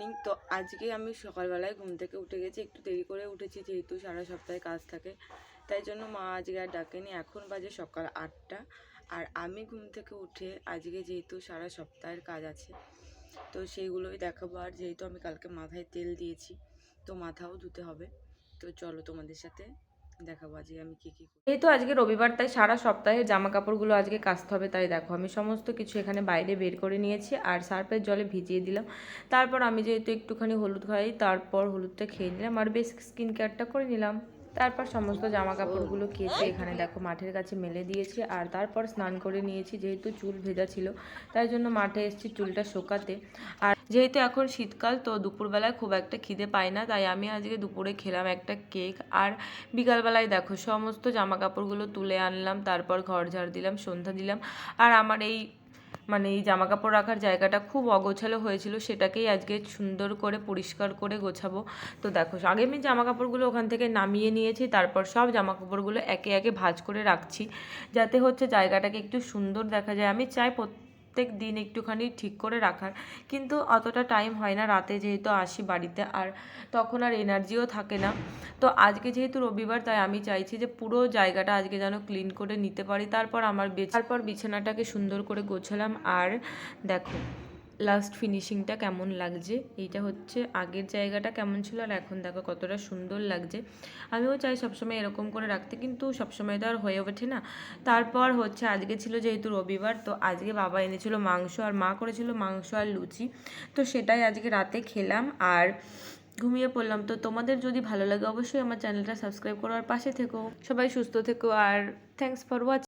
Morning. তো আজকে আমি সকালবেলায় ঘুম থেকে উঠে গেছি, একটু দেরি করে উঠেছি যেহেতু সারা সপ্তাহে কাজ থাকে, তাই জন্য মা আজকে আর ডাকেনি। এখন বাজে সকাল 8টা, আর আমি ঘুম থেকে উঠে আজকে যেহেতু সারা সপ্তাহের কাজ আছে তো সেইগুলোই দেখাবো। আর যেহেতু আমি কালকে মাথায় তেল দিয়েছি তো মাথাও ধুতে হবে, তো চলো তোমাদের সাথে দেখাবো আজকে আমি কী কী। যেহেতু আজকে রবিবার তাই সারা সপ্তাহে জামা কাপড়গুলো আজকে কাচতে হবে, তাই দেখো আমি সমস্ত কিছু এখানে বাইরে বের করে নিয়েছি আর সার্ফের জলে ভিজিয়ে দিলাম। তারপর আমি যেহেতু একটুখানি হলুদ খাই, তারপর হলুদটা খেয়ে নিলাম আর বেশ স্কিন কেয়ারটা করে নিলাম। তারপর সমস্ত জামা কাপড়গুলো কেচে এখানে দেখো মাঠের কাছে মেলে দিয়েছি আর তারপর স্নান করে নিয়েছি। যেহেতু চুল ভেজা ছিল তাই জন্য মাঠে এসেছি চুলটা শোকাতে। আর যেহেতু এখন শীতকাল তো দুপুরবেলায় খুব একটা খিদে পায় না, তাই আমি আজকে দুপুরে খেলাম একটা কেক। আর বিকালবেলায় দেখো সমস্ত জামা কাপড়গুলো তুলে আনলাম, তারপর ঘর ঝাড় দিলাম, সন্ধ্যা দিলাম। আর আমার এই জামা কাপড় রাখার জায়গাটা খুব অগোছালো হয়েছিল, সেটাকেই আজকে সুন্দর করে পরিষ্কার করে গোছাবো। তো দেখো আগে আমি জামা কাপড়গুলো ওখান থেকে নামিয়ে নিয়েছি, তারপর সব জামা কাপড়গুলো একে একে ভাঁজ করে রাখছি যাতে হচ্ছে জায়গাটাকে একটু সুন্দর দেখা যায়। আমি চাই প্রত্যেক দিন একটুখানি ঠিক করে রাখার, কিন্তু অতটা টাইম হয় না, রাতে যেহেতু আসি বাড়িতে আর তখন আর এনার্জিও থাকে না। তো আজকে যেহেতু রবিবার তাই আমি চাইছি যে পুরো জায়গাটা আজকে যেন ক্লিন করে নিতে পারি। তারপর বিছানাটাকে সুন্দর করে গোছালাম। আর দেখো লাস্ট ফিনিশিংটা কেমন লাগছে, এইটা হচ্ছে আগের জায়গাটা কেমন ছিল আর এখন দেখো কতটা সুন্দর লাগছে। আমিও চাই সবসময় এরকম করে রাখতে, কিন্তু সবসময় তো আর হয়ে ওঠে না। তারপর হচ্ছে আজকে ছিল যেহেতু রবিবার, তো আজকে বাবা এনেছিল মাংস আর মা করেছিল মাংস আর লুচি, তো সেটাই আজকে রাতে খেলাম আর ঘুমিয়ে পড়লাম। তো তোমাদের যদি ভালো লাগে অবশ্যই আমার চ্যানেলটা সাবস্ক্রাইব করো আর পাশে থেকো। সবাই সুস্থ থেকো আর থ্যাঙ্কস ফর ওয়াচিং।